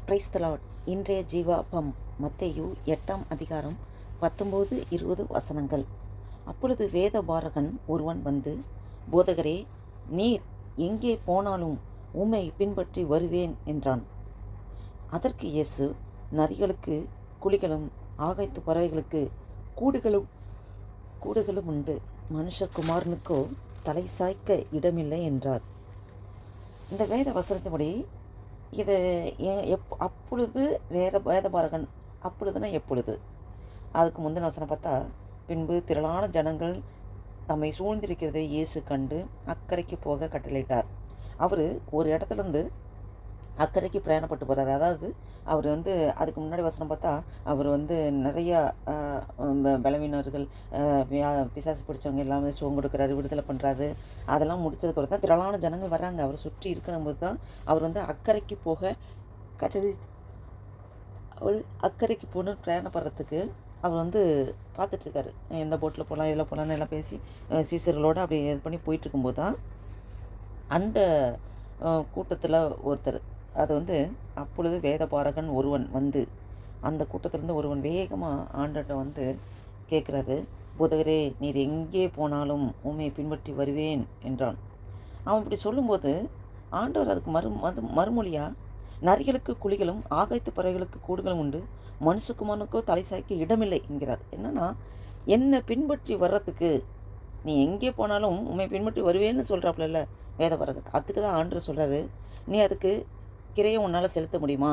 Praise the Lord. இன்றைய ஜீவாப்பம் மத்தேயு 8ஆம் அதிகாரம் 19, 20 வசனங்கள். அப்பொழுது வேதபாரகன் ஒருவன் வந்து, போதகரே, நீர் எங்கே போனாலும் உம்மை பின்பற்றி வருவேன் என்றான். அதற்கு இயேசு, நரிகளுக்கு குழிகளும் ஆகாயத்து பறவைகளுக்கு கூடுகளும் கூடுகளும் உண்டு, மனுஷகுமாரனுக்கோ தலை சாய்க்க இடமில்லை என்றார். இந்த வேத வசனத்தின்படி இது அப்பொழுது வேதபாரகன், அப்பொழுதுனா எப்பொழுது, அதுக்கு முந்தின வசனம் பார்த்தா, பின்பு திரளான ஜனங்கள் தம்மை சூழ்ந்திருக்கிறதை இயேசு கண்டு அக்கறைக்கு போக கட்டளையிட்டார். அவர் ஒரு இடத்துலேருந்து அக்கறைக்கு பிரயாணப்பட்டு போகிறார். அதாவது அவர் அதுக்கு முன்னாடி வசனம் பார்த்தா, அவர் நிறையா பலவீனர்கள், பிசாசு பிடிச்சவங்க எல்லாமே சுகம் கொடுக்குறாரு, விடுதலை பண்ணுறாரு. அதெல்லாம் முடிச்சதுக்கப்புறம் தான் திரளான ஜனங்கள் வராங்க. அவர் சுற்றி இருக்கும்போது தான் அவர் அக்கறைக்கு போக கட்டளை. அவர் அக்கறைக்கு போகணும் பிரயாணப்படுறதுக்கு அவர் பார்த்துட்ருக்காரு. எந்த போட்டில் போகலாம், இதில் போகலான்னு எல்லாம் பேசி சீசர்களோடு அப்படி இது பண்ணி போயிட்டுருக்கும்போது தான் அந்த கூட்டத்தில் ஒருத்தர், அது அப்பொழுது வேதபாரகன் ஒருவன் வந்து, அந்த கூட்டத்திலேருந்து ஒருவன் வேகமாக ஆண்டவர்கிட்ட கேட்குறாரு, போதகரே, நீர் எங்கே போனாலும் உம்மை பின்பற்றி வருவேன் என்றான். அவன் இப்படி சொல்லும்போது ஆண்டவர் அதுக்கு மறுமொழியாக, நரிகளுக்கு குழிகளும் ஆகாயத்து பறவைகளுக்கு கூடுகளும் உண்டு, மனுஷகுமாரனுக்கோ தலை சாய்க்க இடமில்லை என்கிறார். என்னன்னா, என்னை பின்பற்றி வர்றதுக்கு நீ எங்கே போனாலும் உண்மை பின்பற்றி வருவேன்னு சொல்கிறாப்புல வேதபாரகர். அதுக்கு தான் ஆண்டவர் சொல்கிறாரு, நீ அதுக்கு கிரையை உன்னால் செலுத்த முடியுமா?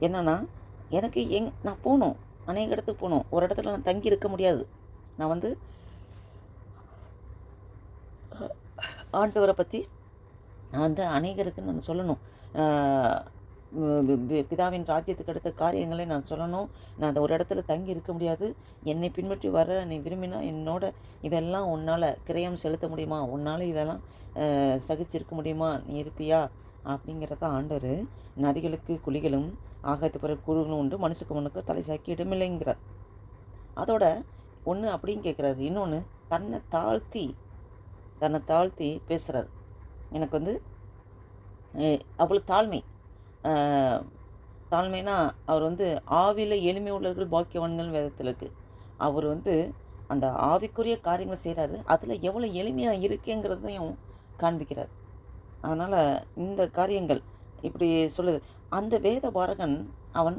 என்னன்னா, எனக்கு நான் போகணும், அநேக இடத்துக்கு போகணும், ஒரு இடத்துல நான் தங்கி இருக்க முடியாது. நான் ஆண்டவரை பற்றி நான் அநேகருக்கு நான் சொல்லணும். பிதாவின் ராஜ்யத்துக்கு அடுத்த காரியங்களை நான் சொல்லணும். நான் அந்த ஒரு இடத்துல தங்கி இருக்க முடியாது. என்னை பின்பற்றி வர நீ விரும்பினா என்னோட இதெல்லாம் உன்னால் கிரயம் செலுத்த முடியுமா? உன்னால் இதெல்லாம் சகிச்சிருக்க முடியுமா? நீ இருப்பியா? அப்படிங்கிறத ஆண்டவர், நரிகளுக்கு குழிகளும் ஆகாயத்து பிறகு குழுகளும் உண்டு, மனுஷகுமாரனுக்கு தலை சாய்க்க இடமில்லைங்கிறார். அதோட ஒன்று அப்படின்னு கேட்குறாரு, இன்னொன்று தன்னை தாழ்த்தி பேசுகிறார். எனக்கு அவ்வளோ தாழ்மைனா அவர் ஆவியில் எளிமை உள்ளவர்கள் பாக்கியவான்கள் வேதத்தில் இருக்குது. அவர் அந்த ஆவிக்குரிய காரியங்களை செய்கிறாரு, அதில் எவ்வளோ எளிமையாக இருக்கேங்கிறதையும் காண்பிக்கிறார். அதனால் இந்த காரியங்கள் இப்படி சொல்லுது. அந்த வேதபாரகன் அவன்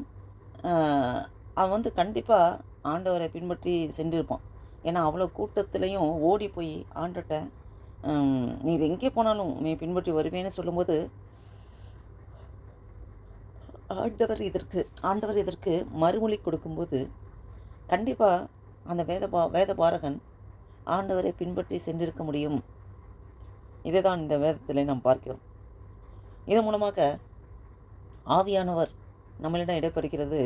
கண்டிப்பாக ஆண்டவரை பின்பற்றி சென்றிருப்பான். ஏன்னா அவ்வளோ கூட்டத்துலேயும் ஓடி போய் ஆண்டவர்கிட்ட, நீர் எங்கே போனாலும் உன்னை பின்பற்றி வருவேன்னு சொல்லும்போது, ஆண்டவர் இதற்கு மறுமொழி கொடுக்கும்போது கண்டிப்பாக அந்த வேதபாரகன் ஆண்டவரை பின்பற்றி சென்றிருக்க முடியும். இதை தான் இந்த வேதத்தில் நாம் பார்க்கிறோம். இதன் மூலமாக ஆவியானவர் நம்மளிடம் இடைப்படுகிறது.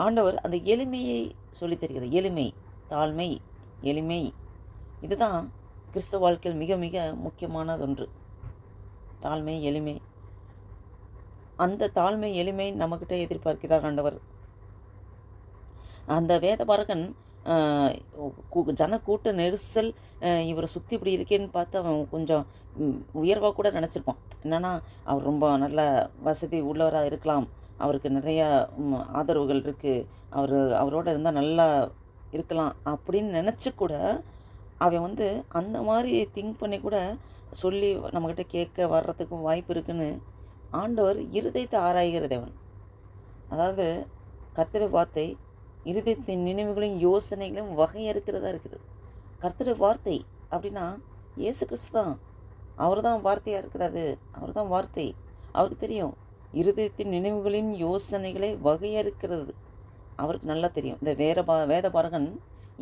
ஆண்டவர் அந்த எளிமையை சொல்லித் தருகிறார். எளிமை, தாழ்மை, எளிமை, இதுதான் கிறிஸ்தவ வாழ்க்கையில் மிக மிக முக்கியமானது ஒன்று. தாழ்மை, எளிமை. அந்த தாழ்மை, எளிமை நம்மக்கிட்ட எதிர்பார்க்கிறார் ஆண்டவர். அந்த வேதபாரகன் கூட்ட நெரிசல் இவரை சுற்றி இப்படி இருக்கேன்னு பார்த்து அவன் கொஞ்சம் உயர்வாக கூட நினச்சிருப்பான். என்னென்னா, அவர் ரொம்ப நல்ல வசதி உள்ளவராக இருக்கலாம், அவருக்கு நிறையா ஆதரவுகள் இருக்குது, அவரோட இருந்தால் நல்லா இருக்கலாம் அப்படின்னு நினச்சி கூட அவன் அந்த மாதிரி திங்க் பண்ணி கூட சொல்லி நம்மக்கிட்ட கேட்க வர்றதுக்கும் வாய்ப்பு இருக்குன்னு ஆண்டவர் இருதயத்தை ஆராய்கிற தேவன். அதாவது கர்த்தருடைய வார்த்தை இருதயத்தின் நினைவுகளையும் யோசனைகளையும் வகையறுக்கிறதா இருக்குது. கர்த்தருடைய வார்த்தை அப்படின்னா இயேசு கிறிஸ்து தான். அவர் தான் வார்த்தையாக இருக்கிறாரு. அவர் தான் வார்த்தை. அவருக்கு தெரியும் இருதயத்தின் நினைவுகளின் யோசனைகளை வகையறுக்கிறது அவருக்கு நல்லா தெரியும். இந்த வேதபாரகன்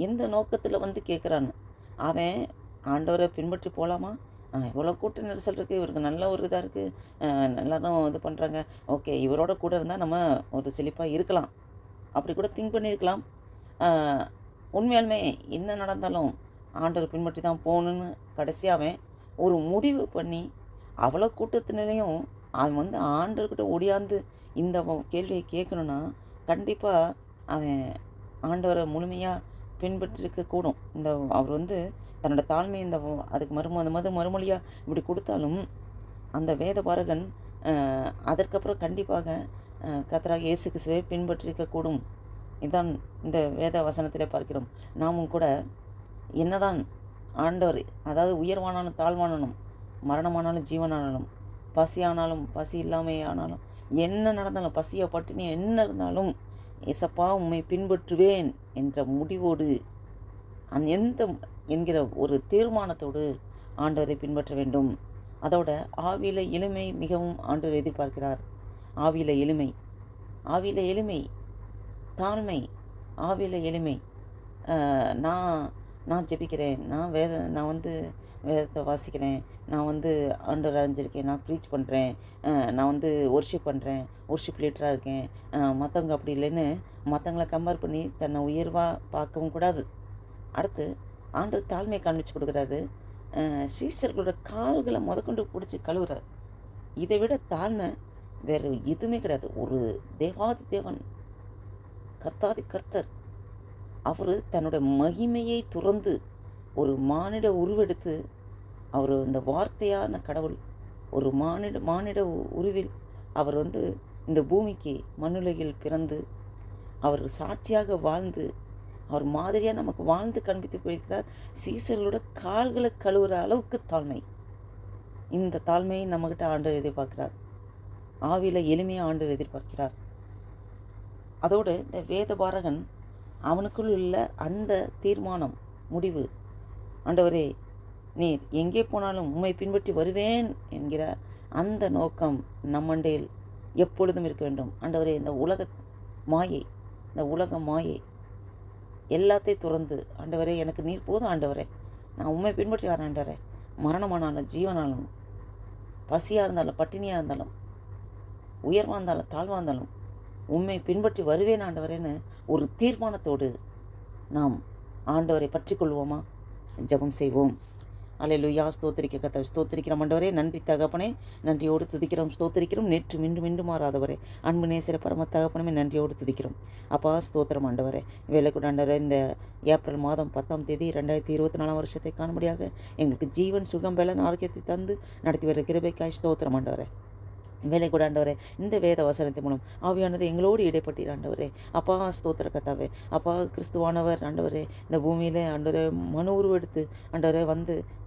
எந்த நோக்கத்தில் கேட்குறான்னு. அவன் ஆண்டவரை பின்பற்றி போகலாமா? இவ்வளோ கூட்ட நெரிசல் இருக்குது, இவருக்கு நல்ல ஒரு இதாக இருக்குது, எல்லோரும் இது பண்ணுறாங்க, ஓகே இவரோட கூட இருந்தால் நம்ம ஒரு செழிப்பாக இருக்கலாம், அப்படி கூட திங்க் பண்ணியிருக்கலாம். உண்மையாலுமே என்ன நடந்தாலும் ஆண்டவர் பின்பற்றி தான் போகணுன்னு கடைசியாக அவன் ஒரு முடிவு பண்ணி, அவ்வளோ கூட்டத்தினையும் அவன் ஆண்டவர்கிட்ட ஓடியாந்து இந்த கேள்வியை கேட்கணுன்னா கண்டிப்பாக அவன் ஆண்டவரை முழுமையாக பின்பற்றிருக்கக்கூடும். அவர் தன்னோட தாழ்மை அதுக்கு மறுமொழியாக இப்படி கொடுத்தாலும் அந்த வேதபாரகன் அதற்கப்புறம் கண்டிப்பாக கர்த்தராகிய இயேசு கிறிஸ்துவை பின்பற்றிருக்கக்கூடும். இதான் இந்த வேத வசனத்திலே பார்க்கிறோம். நாமும் கூட என்னதான் ஆண்டவர், அதாவது உயர்வானாலும் தாழ்வானாலும், மரணமானாலும் ஜீவனானாலும், பசியானாலும் பசி இல்லாமையானாலும், என்ன நடந்தாலும், பசியோ பட்டினியோ என்ன இருந்தாலும், ஏசப்பா உம்மை பின்பற்றுவேன் என்ற முடிவோடு, எந்த என்கிற ஒரு தீர்மானத்தோடு ஆண்டவரை பின்பற்ற வேண்டும். அதோட ஆவியில எளிமை மிகவும் ஆண்டவர் எதிர்பார்க்கிறார். ஆவியில எளிமை, ஆவியில எளிமை, தாழ்மை, ஆவியில எளிமை. நான் நான் ஜெபிக்கிறேன், நான் வேதத்தை வாசிக்கிறேன், நான் ஆண்டவரை அறிஞ்சிருக்கேன், நான் ப்ரீச் பண்ணுறேன், நான் ஒர்ஷிப் பண்ணுறேன், ஒர்ஷிப் லீடராக இருக்கேன், மற்றவங்க அப்படி இல்லைன்னு மற்றவங்கள கம்பேர் பண்ணி தன்னை உயர்வாக பார்க்கவும் கூடாது. அடுத்து ஆண்டவர் தாழ்மையை காண்பிச்சு கொடுக்குறாரு. சீஷர்களோட கால்களை முதற்கொண்டு பிடிச்சி கழுவுறார். இதை விட தாழ்மை வேறு எதுவுமே கிடையாது. ஒரு தேவாதி தேவன், கர்த்தாதி கர்த்தர், அவர் தன்னுடைய மகிமையை துறந்து ஒரு மானிட உருவெடுத்து, அவர் இந்த வார்த்தையான கடவுள் ஒரு மானிட உருவில் அவர் இந்த பூமிக்கு மண்ணுலகில் பிறந்து அவர் சாட்சியாக வாழ்ந்து அவர் மாதிரியாக நமக்கு வாழ்ந்து காண்பித்து போயிருக்கிறார். சீசர்களோட கால்களை கழுவுற அளவுக்கு தாழ்மை. இந்த தாழ்மையை நம்மகிட்ட ஆண்டவர் எதிர்பார்க்கிறார். ஆவியில் எளிமையாக ஆண்டவர் எதிர்பார்க்கிறார். அதோடு இந்த வேதபாரகன் அவனுக்குள் உள்ள அந்த தீர்மானம், முடிவு, ஆண்டவரே நீர் எங்கே போனாலும் உம்மை பின்பற்றி வருவேன் என்கிற அந்த நோக்கம் நம்மண்டையில் எப்பொழுதும் இருக்க வேண்டும். ஆண்டவரே இந்த உலக மாயை எல்லாத்தையும் துறந்து, ஆண்டவரே எனக்கு நீர் போதும் ஆண்டவரே, நான் உண்மை பின்பற்றி வரேன் ஆண்டவரே, மரணமானாலும் ஜீவனாலும், பசியாக இருந்தாலும் பட்டினியாக இருந்தாலும், உயர்வாக இருந்தாலும் தாழ்வாக இருந்தாலும் உண்மை பின்பற்றி வருவேன் ஆண்டவரேன்னு ஒரு தீர்மானத்தோடு நாம் ஆண்டவரை பற்றி கொள்வோமா? ஜெபம் செய்வோம். அல்லேலூயா. ஸ்தோத்திரிக்க கர்த்தாவே, ஸ்தோத்திரிக்கிறோம் ஆண்டவரே. நன்றி தகப்பனே, நன்றியோடு துதிக்கிறோம், ஸ்தோத்திரிக்கிறோம். நேற்று மீண்டும் மாறாதவரே, அன்பு நேசர பரம தகப்பனமே, நன்றியோடு துதிக்கிறோம். அப்பா ஸ்தோத்திரம் ஆண்டவரே. வேலை கூட ஆண்டவரே, இந்த ஏப்ரல் மாதம் 10ஆம் தேதி 2024 வருஷத்தை காணும்படியாக எங்களுக்கு ஜீவன், சுகம், பலன், ஆரோக்கியத்தை தந்து நடத்தி வர கிருபைக்காய் ஸ்தோத்திரம் ஆண்டவரே. வேலை கூட ஆண்டவரே, இந்த வேத வசனத்தின் மூலம் ஆவியானவரே எங்களோடு இடைப்பட்டீர் ஆண்டவரே. அப்பா ஸ்தோத்திர கர்த்தாவே, அப்பா கிறிஸ்துவானவர் ஆண்டவரே இந்த பூமியில் ஆண்டவரே மனு உருவெடுத்து ஆண்டவரே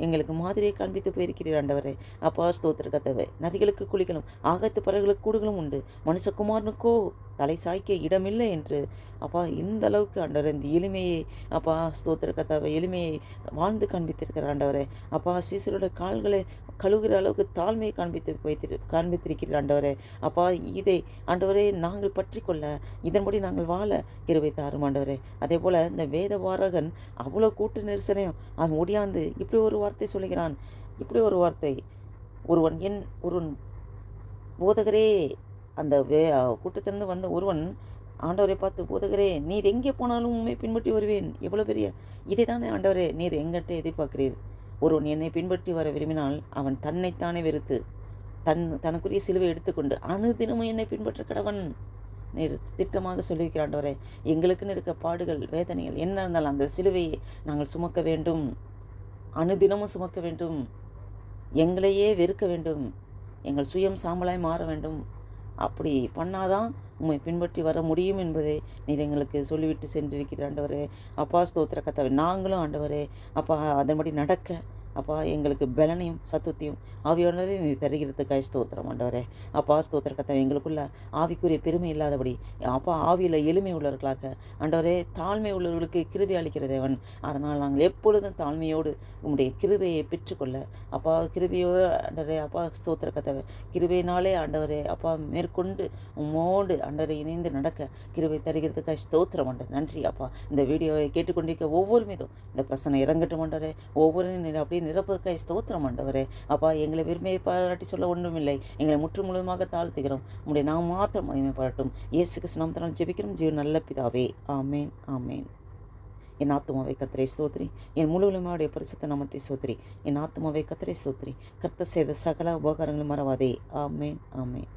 எங்களுக்கு மாதிரியை காண்பித்து போயிருக்கிறீர் ஆண்டவரே. அப்பா ஸ்தோத்திர கர்த்தாவே, நதிகளுக்கு குளிகளும் ஆகத்து பறவைகளுக்கு கூடுகளும் உண்டு, மனுஷகுமாரனுக்கோ தலை சாய்க்க இடமில்லை என்று அப்பா இந்த அளவுக்கு ஆண்டவரே இந்த எளிமையை, அப்பா ஸ்தோத்திர கர்த்தாவே, எளிமையை வாழ்ந்து காண்பித்திருக்கிற ஆண்டவரே. அப்பா சீசரோட கால்களை கழுவுகிற அளவுக்கு தாழ்மையை காண்பித்திருக்கிற ஆண்டவரே. அப்பா இதை ஆண்டவரே நாங்கள் பற்றி கொள்ள, இதன்படி நாங்கள் வாழ கிருபை தாரும் ஆண்டவரே. அதே போல் இந்த வேதபாரகன் அவ்வளோ கூட்டு நெரிசலையும் அவன் ஒடியாந்து இப்படி ஒரு வார்த்தை சொல்லுகிறான். இப்படி ஒரு வார்த்தை, ஒருவன் போதகரே, அந்த கூட்டத்திலிருந்து வந்த ஒருவன் ஆண்டவரை பார்த்து, போதகரே நீர் எங்கே போனாலும் உண்மை பின்பற்றி வருவேன். எவ்வளோ பெரிய இதை தானே ஆண்டவரே நீர் எங்கிட்ட எதிர்பார்க்கிறீர். ஒருவன் என்னை பின்பற்றி வர விரும்பினால் அவன் தன்னைத்தானே வெறுத்து தனக்குரிய சிலுவை எடுத்துக்கொண்டு அனுதினமும் என்னை பின்பற்ற கடவன் நீர் திட்டமாக சொல்லியிருக்கிற ஆண்டவரே. எங்களுக்குன்னு இருக்க பாடுகள், வேதனைகள் என்ன இருந்தாலும் அந்த சிலுவையை நாங்கள் சுமக்க வேண்டும், அனுதினமும் சுமக்க வேண்டும், எங்களையே வெறுக்க வேண்டும், எங்கள் சுயம் சாம்பலாய் மாற வேண்டும். அப்படி பண்ணாதான் உம்மை பின்பற்றி வர முடியும் என்பதை நீர் எங்களுக்கு சொல்லிவிட்டு சென்றிருக்கிற ஆண்டவரே. அப்பா ஸ்தோத்திர கர்த்தாவே, நாங்களும் ஆண்டவரே அப்பா அதன்படி நடக்க அப்பா எங்களுக்கு பலனையும் சத்துவத்தையும் ஆவியானவரே நீர் தருகிறதுக்காய் ஸ்தோத்திரம் ஆண்டவரே. அப்பா ஸ்தோத்திர கர்த்தாவே, எங்களுக்குள்ள ஆவிக்குரிய பெருமை இல்லாதபடி அப்பா ஆவியில் எளிமை உள்ளவர்களாக ஆண்டவரே, தாழ்மை உள்ளவர்களுக்கு கிருபை அளிக்கிற தேவன். அதனால் நாங்கள் எப்பொழுதும் தாழ்மையோடு உம்முடைய கிருபையை பெற்றுக்கொள்ள அப்பா கிருபையோடு ஆண்டவரே அப்பா ஸ்தோத்திர கர்த்தாவே, கிருபையினாலே ஆண்டவரே அப்பா மேற்கொண்டு உம்மோடு ஆண்டவரை இணைந்து நடக்க கிருபை தருகிறதுக்காக ஸ்தோத்திரம் ஆண்டவர். நன்றி அப்பா. இந்த வீடியோவை கேட்டுக்கொண்டிருக்க ஒவ்வொரு மீதும் இந்த பிரச்சனை இறங்கட்டும் ஆண்டவரே. ஒவ்வொரு அப்படியே நிரப்புக்காய் ஸ்தோத்திரம் ஆண்டவரே. அப்பா எங்களை பெருமையை பாராட்டி சொல்ல ஒன்றுமில்லை, எங்களை முற்று முழுவதுமாக தாழ்த்துகிறோம். உம்முடைய நாம் மாத்திரம் மகிமை பாராட்டும். இயேசு கிறிஸ்து நாமத்தினால் ஜெபிக்கிறோம் ஜீவன் நல்ல பிதாவே. ஆமேன் ஆமேன். என் ஆத்துமாவை கர்த்தரை ஸ்தோத்திரி, என் முழுவதுமாவுடைய பரிசுத்த நாமத்தை ஸ்தோத்திரி. என் ஆத்துமாவை கர்த்தரை ஸ்தோத்திரி, கர்த்தர் செய்த சகல உபகாரங்களும் மறவாதே. ஆமேன் ஆமேன்.